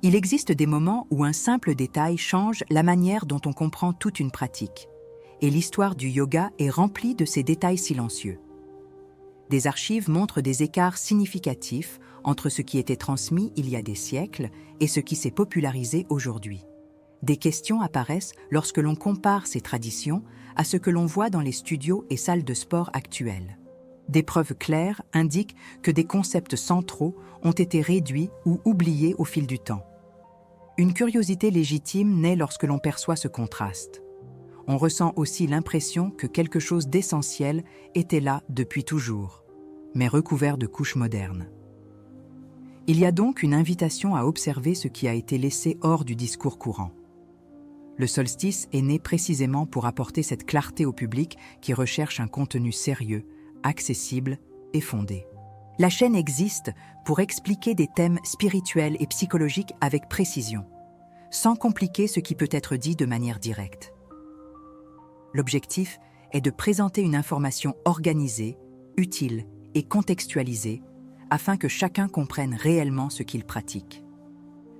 Il existe des moments où un simple détail change la manière dont on comprend toute une pratique. Et l'histoire du yoga est remplie de ces détails silencieux. Des archives montrent des écarts significatifs entre ce qui était transmis il y a des siècles et ce qui s'est popularisé aujourd'hui. Des questions apparaissent lorsque l'on compare ces traditions à ce que l'on voit dans les studios et salles de sport actuelles. Des preuves claires indiquent que des concepts centraux ont été réduits ou oubliés au fil du temps. Une curiosité légitime naît lorsque l'on perçoit ce contraste. On ressent aussi l'impression que quelque chose d'essentiel était là depuis toujours, mais recouvert de couches modernes. Il y a donc une invitation à observer ce qui a été laissé hors du discours courant. Le solstice est né précisément pour apporter cette clarté au public qui recherche un contenu sérieux, accessible et fondé. La chaîne existe pour expliquer des thèmes spirituels et psychologiques avec précision, sans compliquer ce qui peut être dit de manière directe. L'objectif est de présenter une information organisée, utile et contextualisée afin que chacun comprenne réellement ce qu'il pratique.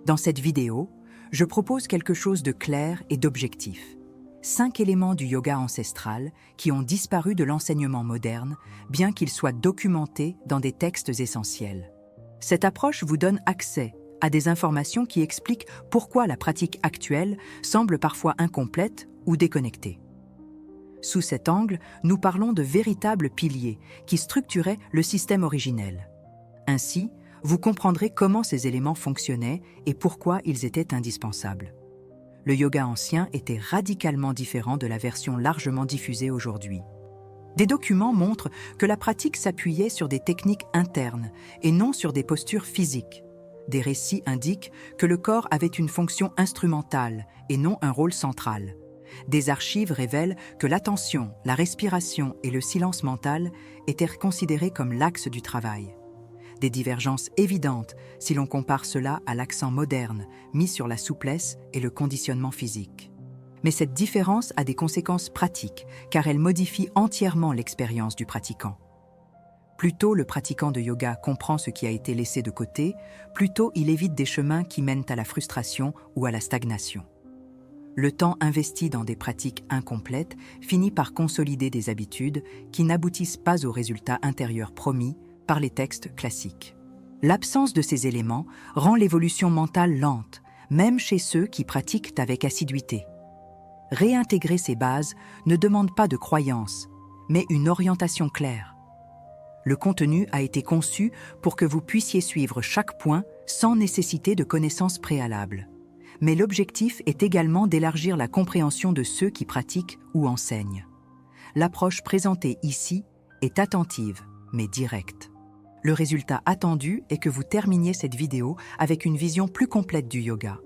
Dans cette vidéo, je propose quelque chose de clair et d'objectif. 5 éléments du yoga ancestral qui ont disparu de l'enseignement moderne, bien qu'ils soient documentés dans des textes essentiels. Cette approche vous donne accès à des informations qui expliquent pourquoi la pratique actuelle semble parfois incomplète ou déconnectée. Sous cet angle, nous parlons de véritables piliers qui structuraient le système originel. Ainsi, vous comprendrez comment ces éléments fonctionnaient et pourquoi ils étaient indispensables. Le yoga ancien était radicalement différent de la version largement diffusée aujourd'hui. Des documents montrent que la pratique s'appuyait sur des techniques internes et non sur des postures physiques. Des récits indiquent que le corps avait une fonction instrumentale et non un rôle central. Des archives révèlent que l'attention, la respiration et le silence mental étaient considérés comme l'axe du travail. Des divergences évidentes si l'on compare cela à l'accent moderne mis sur la souplesse et le conditionnement physique. Mais cette différence a des conséquences pratiques car elle modifie entièrement l'expérience du pratiquant. Plus tôt le pratiquant de yoga comprend ce qui a été laissé de côté, plus tôt il évite des chemins qui mènent à la frustration ou à la stagnation. Le temps investi dans des pratiques incomplètes finit par consolider des habitudes qui n'aboutissent pas aux résultats intérieurs promis par les textes classiques. L'absence de ces éléments rend l'évolution mentale lente, même chez ceux qui pratiquent avec assiduité. Réintégrer ces bases ne demande pas de croyance, mais une orientation claire. Le contenu a été conçu pour que vous puissiez suivre chaque point sans nécessité de connaissances préalables. Mais l'objectif est également d'élargir la compréhension de ceux qui pratiquent ou enseignent. L'approche présentée ici est attentive, mais directe. Le résultat attendu est que vous terminiez cette vidéo avec une vision plus complète du yoga.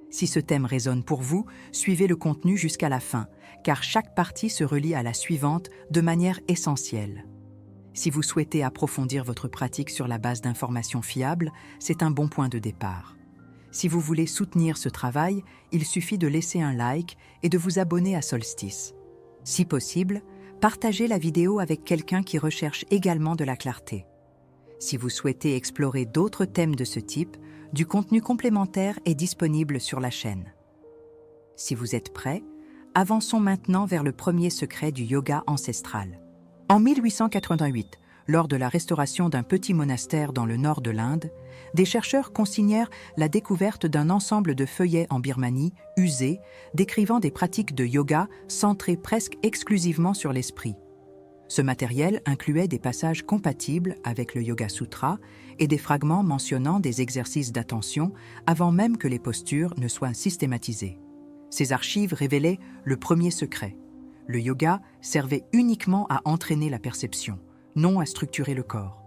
Si ce thème résonne pour vous, suivez le contenu jusqu'à la fin, car chaque partie se relie à la suivante de manière essentielle. Si vous souhaitez approfondir votre pratique sur la base d'informations fiables, c'est un bon point de départ. Si vous voulez soutenir ce travail, il suffit de laisser un like et de vous abonner à Solstice. Si possible, partagez la vidéo avec quelqu'un qui recherche également de la clarté. Si vous souhaitez explorer d'autres thèmes de ce type, du contenu complémentaire est disponible sur la chaîne. Si vous êtes prêts, avançons maintenant vers le premier secret du yoga ancestral. En 1888, lors de la restauration d'un petit monastère dans le nord de l'Inde, des chercheurs consignèrent la découverte d'un ensemble de feuillets en Birmanie, usés, décrivant des pratiques de yoga centrées presque exclusivement sur l'esprit. Ce matériel incluait des passages compatibles avec le Yoga Sutra et des fragments mentionnant des exercices d'attention avant même que les postures ne soient systématisées. Ces archives révélaient le premier secret. Le yoga servait uniquement à entraîner la perception, non à structurer le corps.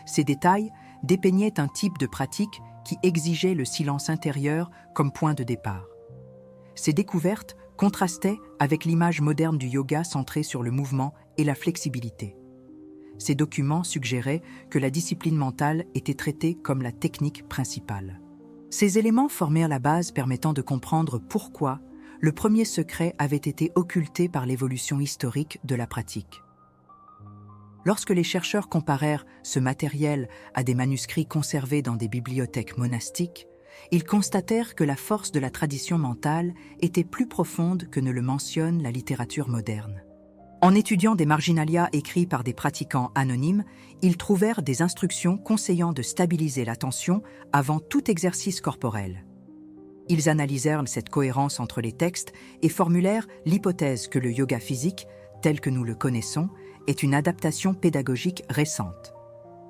Ces détails dépeignaient un type de pratique qui exigeait le silence intérieur comme point de départ. Ces découvertes contrastaient avec l'image moderne du yoga centrée sur le mouvement et la flexibilité. Ces documents suggéraient que la discipline mentale était traitée comme la technique principale. Ces éléments formèrent la base permettant de comprendre pourquoi le premier secret avait été occulté par l'évolution historique de la pratique. Lorsque les chercheurs comparèrent ce matériel à des manuscrits conservés dans des bibliothèques monastiques, ils constatèrent que la force de la tradition mentale était plus profonde que ne le mentionne la littérature moderne. En étudiant des marginalia écrits par des pratiquants anonymes, ils trouvèrent des instructions conseillant de stabiliser l'attention avant tout exercice corporel. Ils analysèrent cette cohérence entre les textes et formulèrent l'hypothèse que le yoga physique, tel que nous le connaissons, est une adaptation pédagogique récente.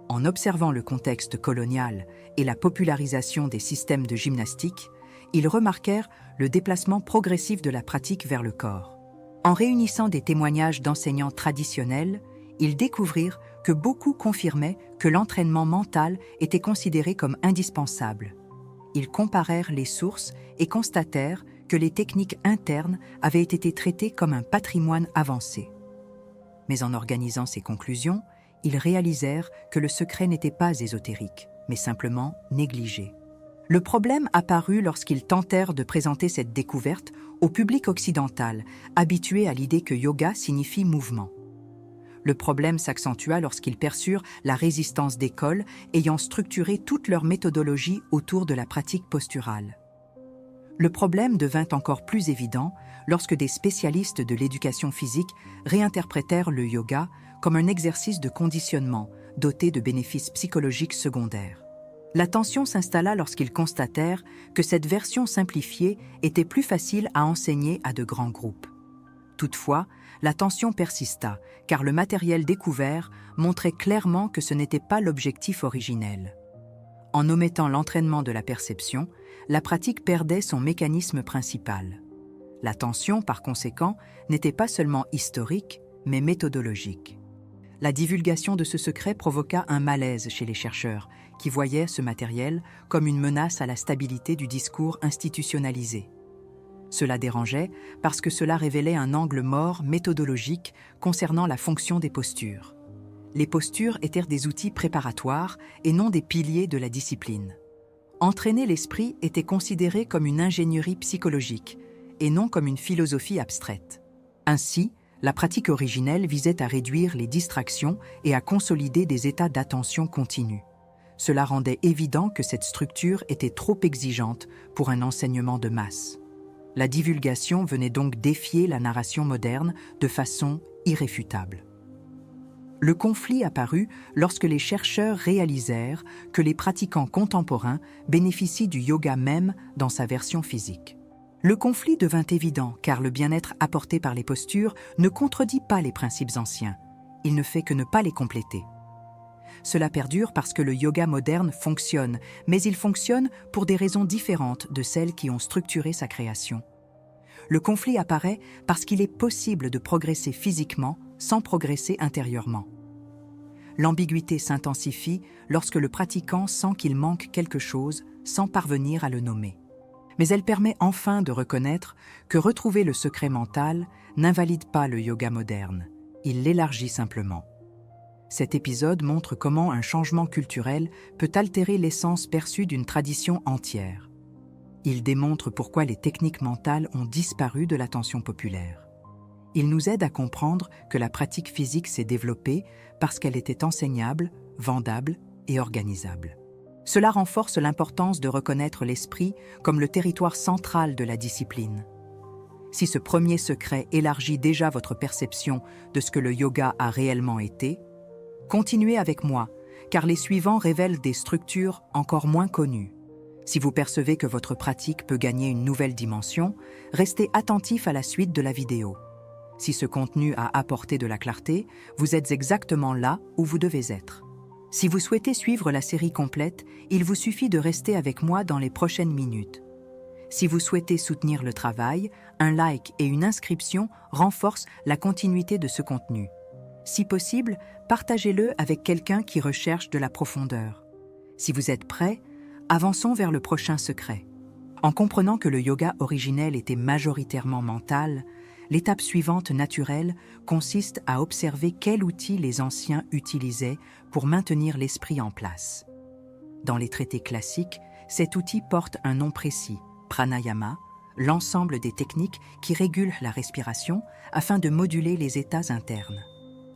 En observant le contexte colonial et la popularisation des systèmes de gymnastique, ils remarquèrent le déplacement progressif de la pratique vers le corps. En réunissant des témoignages d'enseignants traditionnels, ils découvrirent que beaucoup confirmaient que l'entraînement mental était considéré comme indispensable. Ils comparèrent les sources et constatèrent que les techniques internes avaient été traitées comme un patrimoine avancé. Mais en organisant ces conclusions, ils réalisèrent que le secret n'était pas ésotérique, mais simplement négligé. Le problème apparut lorsqu'ils tentèrent de présenter cette découverte au public occidental, habitué à l'idée que yoga signifie mouvement. Le problème s'accentua lorsqu'ils perçurent la résistance d'écoles ayant structuré toute leur méthodologie autour de la pratique posturale. Le problème devint encore plus évident lorsque des spécialistes de l'éducation physique réinterprétèrent le yoga comme un exercice de conditionnement doté de bénéfices psychologiques secondaires. La tension s'installa lorsqu'ils constatèrent que cette version simplifiée était plus facile à enseigner à de grands groupes. Toutefois, la tension persista, car le matériel découvert montrait clairement que ce n'était pas l'objectif originel. En omettant l'entraînement de la perception, la pratique perdait son mécanisme principal. La tension, par conséquent, n'était pas seulement historique, mais méthodologique. La divulgation de ce secret provoqua un malaise chez les chercheurs, qui voyaient ce matériel comme une menace à la stabilité du discours institutionnalisé. Cela dérangeait parce que cela révélait un angle mort méthodologique concernant la fonction des postures. Les postures étaient des outils préparatoires et non des piliers de la discipline. Entraîner l'esprit était considéré comme une ingénierie psychologique et non comme une philosophie abstraite. Ainsi, la pratique originelle visait à réduire les distractions et à consolider des états d'attention continue. Cela rendait évident que cette structure était trop exigeante pour un enseignement de masse. La divulgation venait donc défier la narration moderne de façon irréfutable. Le conflit apparut lorsque les chercheurs réalisèrent que les pratiquants contemporains bénéficient du yoga même dans sa version physique. Le conflit devint évident car le bien-être apporté par les postures ne contredit pas les principes anciens. Il ne fait que ne pas les compléter. Cela perdure parce que le yoga moderne fonctionne, mais il fonctionne pour des raisons différentes de celles qui ont structuré sa création. Le conflit apparaît parce qu'il est possible de progresser physiquement sans progresser intérieurement. L'ambiguïté s'intensifie lorsque le pratiquant sent qu'il manque quelque chose sans parvenir à le nommer. Mais elle permet enfin de reconnaître que retrouver le secret mental n'invalide pas le yoga moderne, il l'élargit simplement. Cet épisode montre comment un changement culturel peut altérer l'essence perçue d'une tradition entière. Il démontre pourquoi les techniques mentales ont disparu de l'attention populaire. Il nous aide à comprendre que la pratique physique s'est développée parce qu'elle était enseignable, vendable et organisable. Cela renforce l'importance de reconnaître l'esprit comme le territoire central de la discipline. Si ce premier secret élargit déjà votre perception de ce que le yoga a réellement été, continuez avec moi, car les suivants révèlent des structures encore moins connues. Si vous percevez que votre pratique peut gagner une nouvelle dimension, restez attentif à la suite de la vidéo. Si ce contenu a apporté de la clarté, vous êtes exactement là où vous devez être. Si vous souhaitez suivre la série complète, il vous suffit de rester avec moi dans les prochaines minutes. Si vous souhaitez soutenir le travail, un like et une inscription renforcent la continuité de ce contenu. Si possible, partagez-le avec quelqu'un qui recherche de la profondeur. Si vous êtes prêt, avançons vers le prochain secret. En comprenant que le yoga originel était majoritairement mental, l'étape suivante naturelle consiste à observer quel outil les anciens utilisaient pour maintenir l'esprit en place. Dans les traités classiques, cet outil porte un nom précis, pranayama, l'ensemble des techniques qui régulent la respiration afin de moduler les états internes.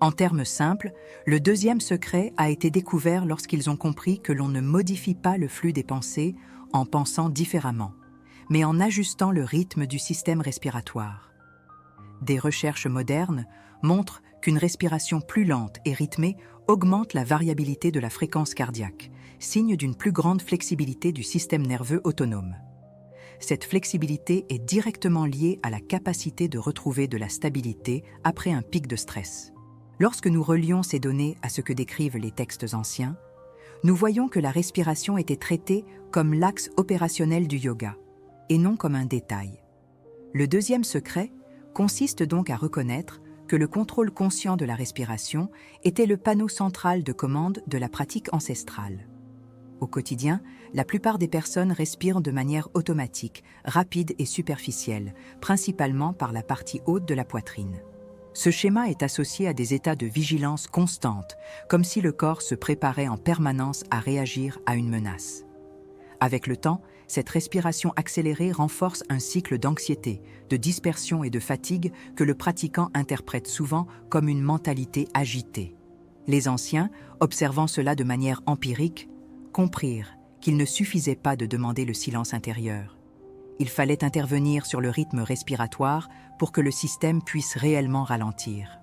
En termes simples, le deuxième secret a été découvert lorsqu'ils ont compris que l'on ne modifie pas le flux des pensées en pensant différemment, mais en ajustant le rythme du système respiratoire. Des recherches modernes montrent qu'une respiration plus lente et rythmée augmente la variabilité de la fréquence cardiaque, signe d'une plus grande flexibilité du système nerveux autonome. Cette flexibilité est directement liée à la capacité de retrouver de la stabilité après un pic de stress. Lorsque nous relions ces données à ce que décrivent les textes anciens, nous voyons que la respiration était traitée comme l'axe opérationnel du yoga, et non comme un détail. Le deuxième secret consiste donc à reconnaître que le contrôle conscient de la respiration était le panneau central de commande de la pratique ancestrale. Au quotidien, la plupart des personnes respirent de manière automatique, rapide et superficielle, principalement par la partie haute de la poitrine. Ce schéma est associé à des états de vigilance constante, comme si le corps se préparait en permanence à réagir à une menace. Avec le temps, cette respiration accélérée renforce un cycle d'anxiété, de dispersion et de fatigue que le pratiquant interprète souvent comme une mentalité agitée. Les anciens, observant cela de manière empirique, comprirent qu'il ne suffisait pas de demander le silence intérieur. Il fallait intervenir sur le rythme respiratoire pour que le système puisse réellement ralentir.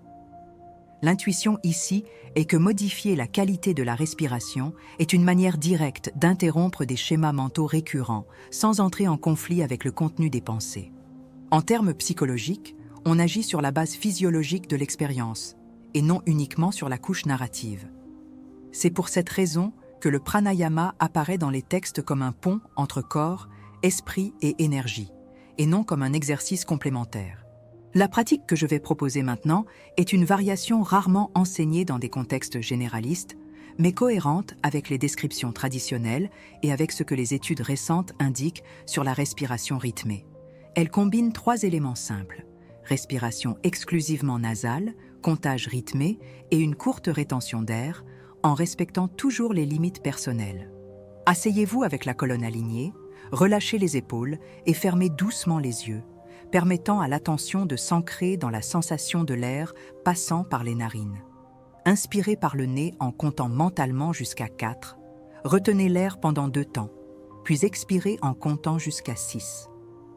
L'intuition ici est que modifier la qualité de la respiration est une manière directe d'interrompre des schémas mentaux récurrents sans entrer en conflit avec le contenu des pensées. En termes psychologiques, on agit sur la base physiologique de l'expérience et non uniquement sur la couche narrative. C'est pour cette raison que le pranayama apparaît dans les textes comme un pont entre corps, esprit et énergie, et non comme un exercice complémentaire. La pratique que je vais proposer maintenant est une variation rarement enseignée dans des contextes généralistes, mais cohérente avec les descriptions traditionnelles et avec ce que les études récentes indiquent sur la respiration rythmée. Elle combine 3 éléments simples: respiration exclusivement nasale, comptage rythmé et une courte rétention d'air, en respectant toujours les limites personnelles. Asseyez-vous avec la colonne alignée, relâchez les épaules et fermez doucement les yeux, permettant à l'attention de s'ancrer dans la sensation de l'air passant par les narines. Inspirez par le nez en comptant mentalement jusqu'à 4, retenez l'air pendant 2 temps, puis expirez en comptant jusqu'à 6,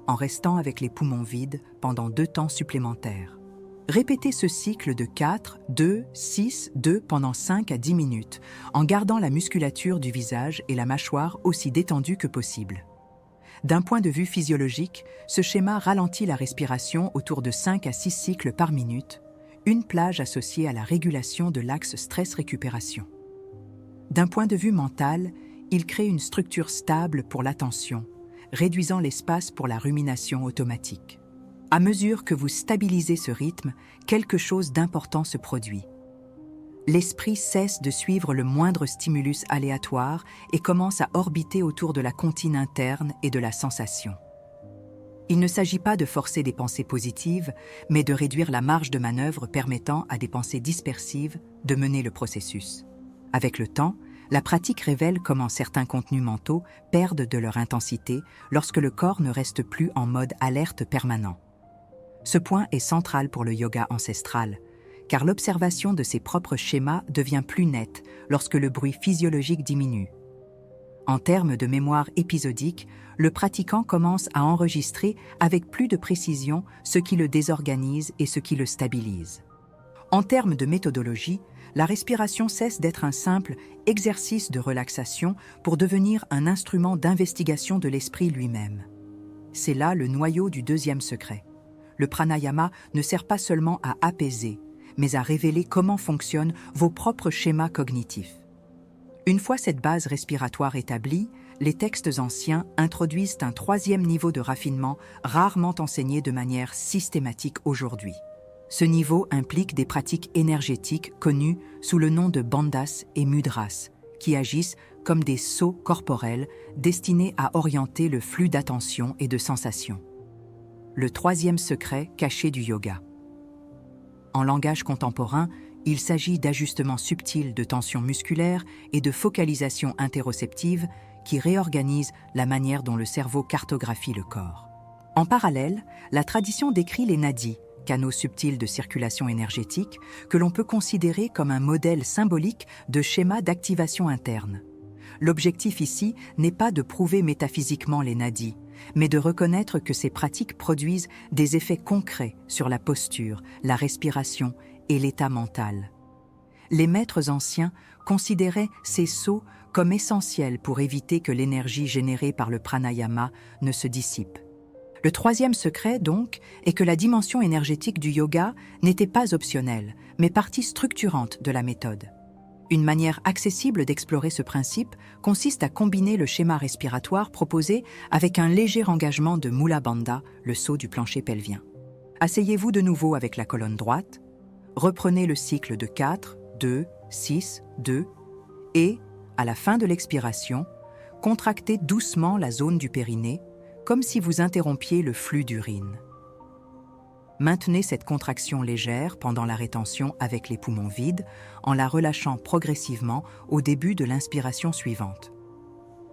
en restant avec les poumons vides pendant 2 temps supplémentaires. Répétez ce cycle de 4, 2, 6, 2 pendant 5 à 10 minutes, en gardant la musculature du visage et la mâchoire aussi détendue que possible. D'un point de vue physiologique, ce schéma ralentit la respiration autour de 5 à 6 cycles par minute, une plage associée à la régulation de l'axe stress-récupération. D'un point de vue mental, il crée une structure stable pour l'attention, réduisant l'espace pour la rumination automatique. À mesure que vous stabilisez ce rythme, quelque chose d'important se produit. L'esprit cesse de suivre le moindre stimulus aléatoire et commence à orbiter autour de la comptine interne et de la sensation. Il ne s'agit pas de forcer des pensées positives, mais de réduire la marge de manœuvre permettant à des pensées dispersives de mener le processus. Avec le temps, la pratique révèle comment certains contenus mentaux perdent de leur intensité lorsque le corps ne reste plus en mode alerte permanent. Ce point est central pour le yoga ancestral, car l'observation de ses propres schémas devient plus nette lorsque le bruit physiologique diminue. En termes de mémoire épisodique, le pratiquant commence à enregistrer avec plus de précision ce qui le désorganise et ce qui le stabilise. En termes de méthodologie, la respiration cesse d'être un simple exercice de relaxation pour devenir un instrument d'investigation de l'esprit lui-même. C'est là le noyau du deuxième secret. Le pranayama ne sert pas seulement à apaiser, mais à révéler comment fonctionnent vos propres schémas cognitifs. Une fois cette base respiratoire établie, les textes anciens introduisent un 3e niveau de raffinement rarement enseigné de manière systématique aujourd'hui. Ce niveau implique des pratiques énergétiques connues sous le nom de bandhas et mudras, qui agissent comme des sceaux corporels destinés à orienter le flux d'attention et de sensations. Le 3e secret caché du yoga. En langage contemporain, il s'agit d'ajustements subtils de tension musculaire et de focalisation interoceptive qui réorganisent la manière dont le cerveau cartographie le corps. En parallèle, la tradition décrit les nadis, canaux subtils de circulation énergétique, que l'on peut considérer comme un modèle symbolique de schéma d'activation interne. L'objectif ici n'est pas de prouver métaphysiquement les nadis, mais de reconnaître que ces pratiques produisent des effets concrets sur la posture, la respiration et l'état mental. Les maîtres anciens considéraient ces sauts comme essentiels pour éviter que l'énergie générée par le pranayama ne se dissipe. Le troisième secret, donc, est que la dimension énergétique du yoga n'était pas optionnelle, mais partie structurante de la méthode. Une manière accessible d'explorer ce principe consiste à combiner le schéma respiratoire proposé avec un léger engagement de Mula Bandha, le saut du plancher pelvien. Asseyez-vous de nouveau avec la colonne droite, reprenez le cycle de 4, 2, 6, 2 et, à la fin de l'expiration, contractez doucement la zone du périnée, comme si vous interrompiez le flux d'urine. Maintenez cette contraction légère pendant la rétention avec les poumons vides, en la relâchant progressivement au début de l'inspiration suivante.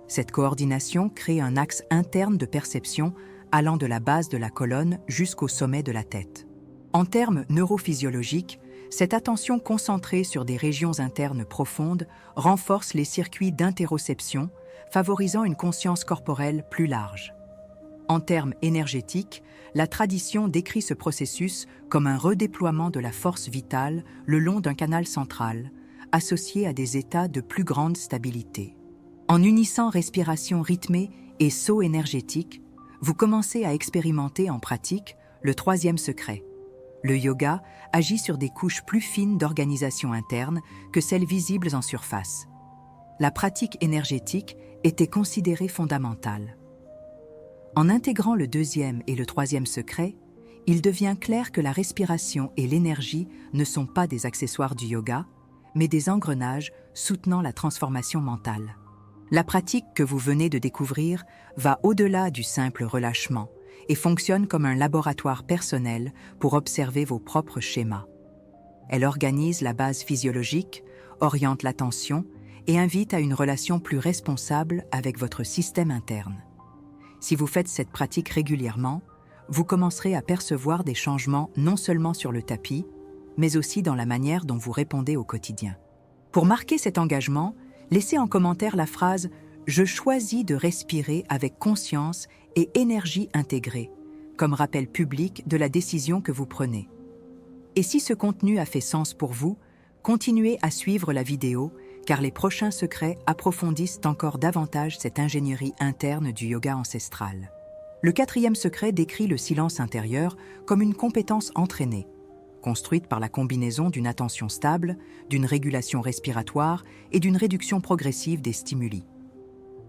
Cette coordination crée un axe interne de perception allant de la base de la colonne jusqu'au sommet de la tête. En termes neurophysiologiques, cette attention concentrée sur des régions internes profondes renforce les circuits d'interoception, favorisant une conscience corporelle plus large. En termes énergétiques, la tradition décrit ce processus comme un redéploiement de la force vitale le long d'un canal central, associé à des états de plus grande stabilité. En unissant respiration rythmée et saut énergétique, vous commencez à expérimenter en pratique le troisième secret. Le yoga agit sur des couches plus fines d'organisation interne que celles visibles en surface. La pratique énergétique était considérée fondamentale. En intégrant le deuxième et le troisième secret, il devient clair que la respiration et l'énergie ne sont pas des accessoires du yoga, mais des engrenages soutenant la transformation mentale. La pratique que vous venez de découvrir va au-delà du simple relâchement et fonctionne comme un laboratoire personnel pour observer vos propres schémas. Elle organise la base physiologique, oriente l'attention et invite à une relation plus responsable avec votre système interne. Si vous faites cette pratique régulièrement, vous commencerez à percevoir des changements non seulement sur le tapis, mais aussi dans la manière dont vous répondez au quotidien. Pour marquer cet engagement, laissez en commentaire la phrase « Je choisis de respirer avec conscience et énergie intégrée » comme rappel public de la décision que vous prenez. Et si ce contenu a fait sens pour vous, continuez à suivre la vidéo car les prochains secrets approfondissent encore davantage cette ingénierie interne du yoga ancestral. Le quatrième secret décrit le silence intérieur comme une compétence entraînée, construite par la combinaison d'une attention stable, d'une régulation respiratoire et d'une réduction progressive des stimuli.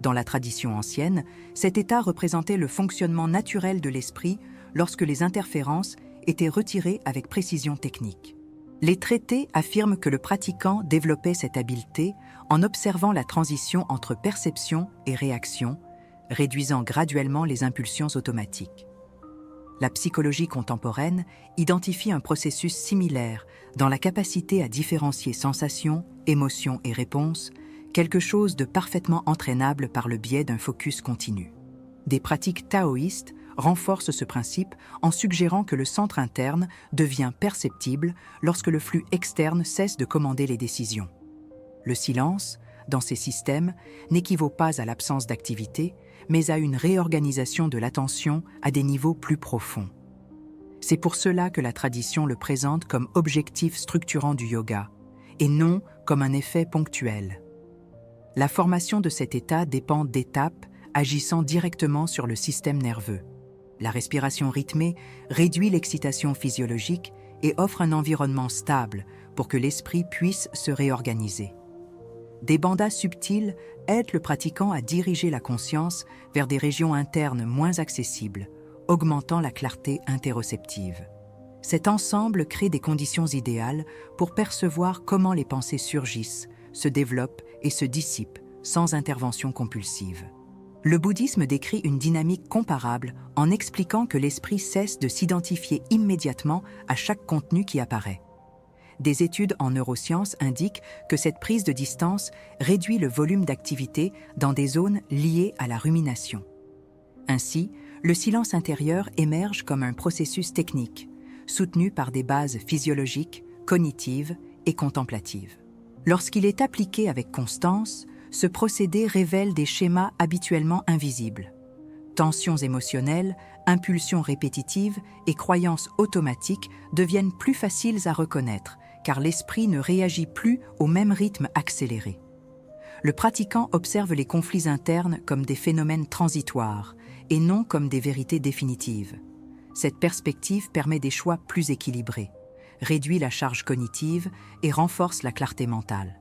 Dans la tradition ancienne, cet état représentait le fonctionnement naturel de l'esprit lorsque les interférences étaient retirées avec précision technique. Les traités affirment que le pratiquant développait cette habileté en observant la transition entre perception et réaction, réduisant graduellement les impulsions automatiques. La psychologie contemporaine identifie un processus similaire dans la capacité à différencier sensations, émotions et réponses, quelque chose de parfaitement entraînable par le biais d'un focus continu. Des pratiques taoïstes renforcent ce principe en suggérant que le centre interne devient perceptible lorsque le flux externe cesse de commander les décisions. Le silence, dans ces systèmes, n'équivaut pas à l'absence d'activité, mais à une réorganisation de l'attention à des niveaux plus profonds. C'est pour cela que la tradition le présente comme objectif structurant du yoga, et non comme un effet ponctuel. La formation de cet état dépend d'étapes agissant directement sur le système nerveux. La respiration rythmée réduit l'excitation physiologique et offre un environnement stable pour que l'esprit puisse se réorganiser. Des bandhas subtils aident le pratiquant à diriger la conscience vers des régions internes moins accessibles, augmentant la clarté interoceptive. Cet ensemble crée des conditions idéales pour percevoir comment les pensées surgissent, se développent et se dissipent sans intervention compulsive. Le bouddhisme décrit une dynamique comparable en expliquant que l'esprit cesse de s'identifier immédiatement à chaque contenu qui apparaît. Des études en neurosciences indiquent que cette prise de distance réduit le volume d'activité dans des zones liées à la rumination. Ainsi, le silence intérieur émerge comme un processus technique, soutenu par des bases physiologiques, cognitives et contemplatives. Lorsqu'il est appliqué avec constance, ce procédé révèle des schémas habituellement invisibles. Tensions émotionnelles, impulsions répétitives et croyances automatiques deviennent plus faciles à reconnaître, car l'esprit ne réagit plus au même rythme accéléré. Le pratiquant observe les conflits internes comme des phénomènes transitoires et non comme des vérités définitives. Cette perspective permet des choix plus équilibrés, réduit la charge cognitive et renforce la clarté mentale.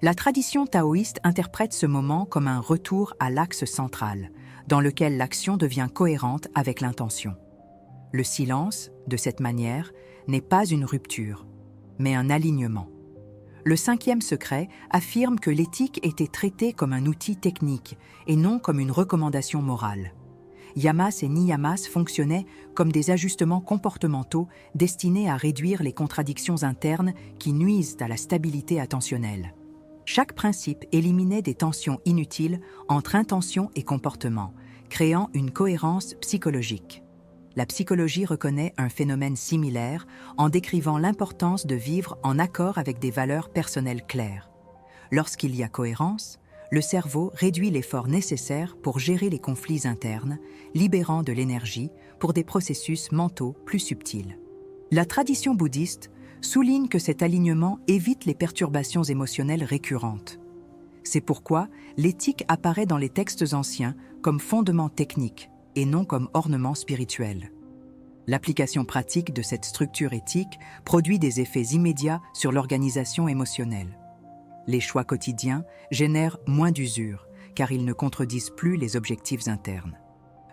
La tradition taoïste interprète ce moment comme un retour à l'axe central, dans lequel l'action devient cohérente avec l'intention. Le silence, de cette manière, n'est pas une rupture, mais un alignement. Le 5e secret affirme que l'éthique était traitée comme un outil technique et non comme une recommandation morale. Yamas et niyamas fonctionnaient comme des ajustements comportementaux destinés à réduire les contradictions internes qui nuisent à la stabilité attentionnelle. Chaque principe éliminait des tensions inutiles entre intention et comportement, créant une cohérence psychologique. La psychologie reconnaît un phénomène similaire en décrivant l'importance de vivre en accord avec des valeurs personnelles claires. Lorsqu'il y a cohérence, le cerveau réduit l'effort nécessaire pour gérer les conflits internes, libérant de l'énergie pour des processus mentaux plus subtils. La tradition bouddhiste souligne que cet alignement évite les perturbations émotionnelles récurrentes. C'est pourquoi l'éthique apparaît dans les textes anciens comme fondement technique et non comme ornement spirituel. L'application pratique de cette structure éthique produit des effets immédiats sur l'organisation émotionnelle. Les choix quotidiens génèrent moins d'usure, car ils ne contredisent plus les objectifs internes.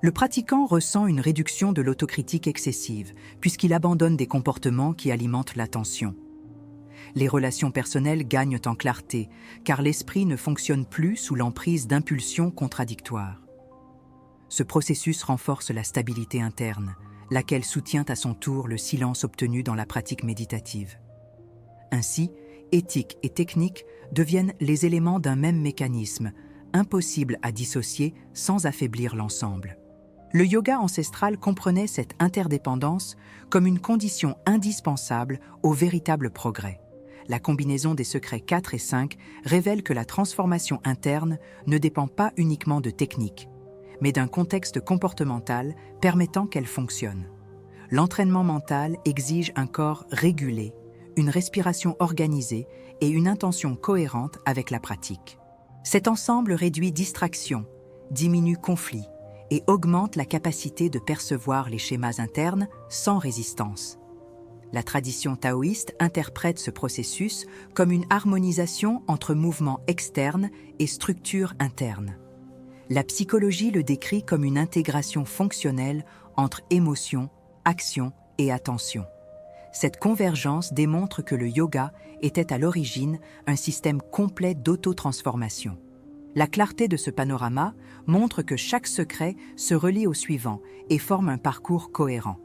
Le pratiquant ressent une réduction de l'autocritique excessive, puisqu'il abandonne des comportements qui alimentent la tension. Les relations personnelles gagnent en clarté, car l'esprit ne fonctionne plus sous l'emprise d'impulsions contradictoires. Ce processus renforce la stabilité interne, laquelle soutient à son tour le silence obtenu dans la pratique méditative. Ainsi, éthique et technique deviennent les éléments d'un même mécanisme, impossible à dissocier sans affaiblir l'ensemble. Le yoga ancestral comprenait cette interdépendance comme une condition indispensable au véritable progrès. La combinaison des secrets 4 et 5 révèle que la transformation interne ne dépend pas uniquement de technique, mais d'un contexte comportemental permettant qu'elle fonctionne. L'entraînement mental exige un corps régulé, une respiration organisée et une intention cohérente avec la pratique. Cet ensemble réduit distraction, diminue conflit et augmente la capacité de percevoir les schémas internes sans résistance. La tradition taoïste interprète ce processus comme une harmonisation entre mouvements externes et structures internes. La psychologie le décrit comme une intégration fonctionnelle entre émotion, action et attention. Cette convergence démontre que le yoga était à l'origine un système complet d'auto-transformation. La clarté de ce panorama montre que chaque secret se relie au suivant et forme un parcours cohérent.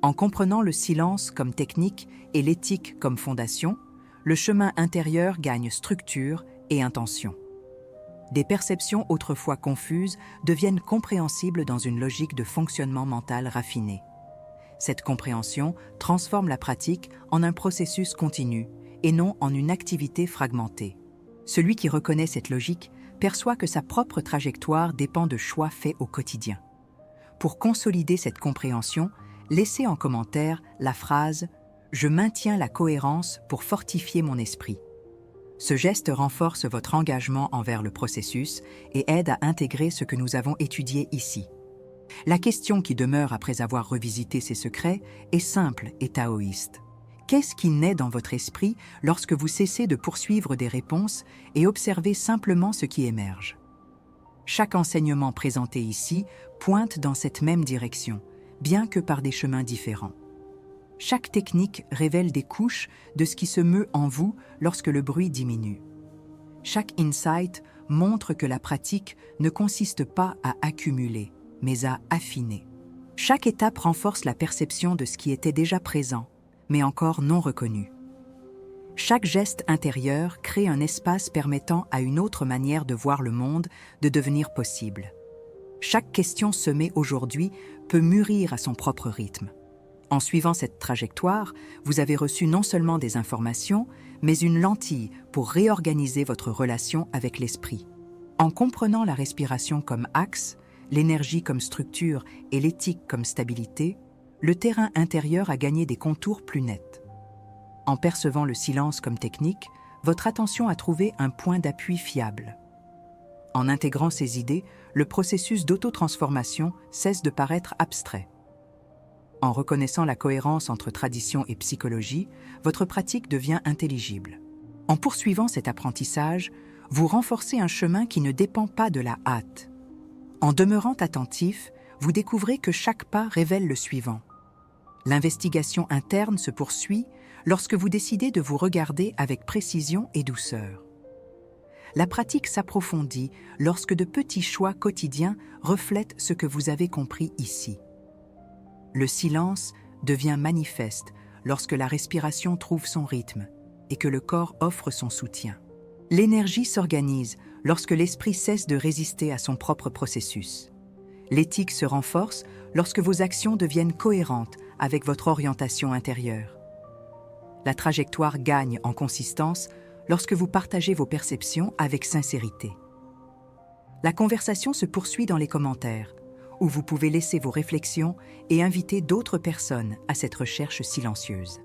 En comprenant le silence comme technique et l'éthique comme fondation, le chemin intérieur gagne structure et intention. Des perceptions autrefois confuses deviennent compréhensibles dans une logique de fonctionnement mental raffiné. Cette compréhension transforme la pratique en un processus continu et non en une activité fragmentée. Celui qui reconnaît cette logique perçoit que sa propre trajectoire dépend de choix faits au quotidien. Pour consolider cette compréhension, laissez en commentaire la phrase « Je maintiens la cohérence pour fortifier mon esprit ». Ce geste renforce votre engagement envers le processus et aide à intégrer ce que nous avons étudié ici. La question qui demeure après avoir revisité ces secrets est simple et taoïste. Qu'est-ce qui naît dans votre esprit lorsque vous cessez de poursuivre des réponses et observez simplement ce qui émerge? Chaque enseignement présenté ici pointe dans cette même direction, bien que par des chemins différents. Chaque technique révèle des couches de ce qui se meut en vous lorsque le bruit diminue. Chaque insight montre que la pratique ne consiste pas à accumuler, mais à affiner. Chaque étape renforce la perception de ce qui était déjà présent, mais encore non reconnu. Chaque geste intérieur crée un espace permettant à une autre manière de voir le monde de devenir possible. Chaque question semée aujourd'hui peut mûrir à son propre rythme. En suivant cette trajectoire, vous avez reçu non seulement des informations, mais une lentille pour réorganiser votre relation avec l'esprit. En comprenant la respiration comme axe, l'énergie comme structure et l'éthique comme stabilité, le terrain intérieur a gagné des contours plus nets. En percevant le silence comme technique, votre attention a trouvé un point d'appui fiable. En intégrant ces idées, le processus d'autotransformation cesse de paraître abstrait. En reconnaissant la cohérence entre tradition et psychologie, votre pratique devient intelligible. En poursuivant cet apprentissage, vous renforcez un chemin qui ne dépend pas de la hâte. En demeurant attentif, vous découvrez que chaque pas révèle le suivant. L'investigation interne se poursuit lorsque vous décidez de vous regarder avec précision et douceur. La pratique s'approfondit lorsque de petits choix quotidiens reflètent ce que vous avez compris ici. Le silence devient manifeste lorsque la respiration trouve son rythme et que le corps offre son soutien. L'énergie s'organise lorsque l'esprit cesse de résister à son propre processus. L'éthique se renforce lorsque vos actions deviennent cohérentes avec votre orientation intérieure. La trajectoire gagne en consistance lorsque vous partagez vos perceptions avec sincérité. La conversation se poursuit dans les commentaires, où vous pouvez laisser vos réflexions et inviter d'autres personnes à cette recherche silencieuse.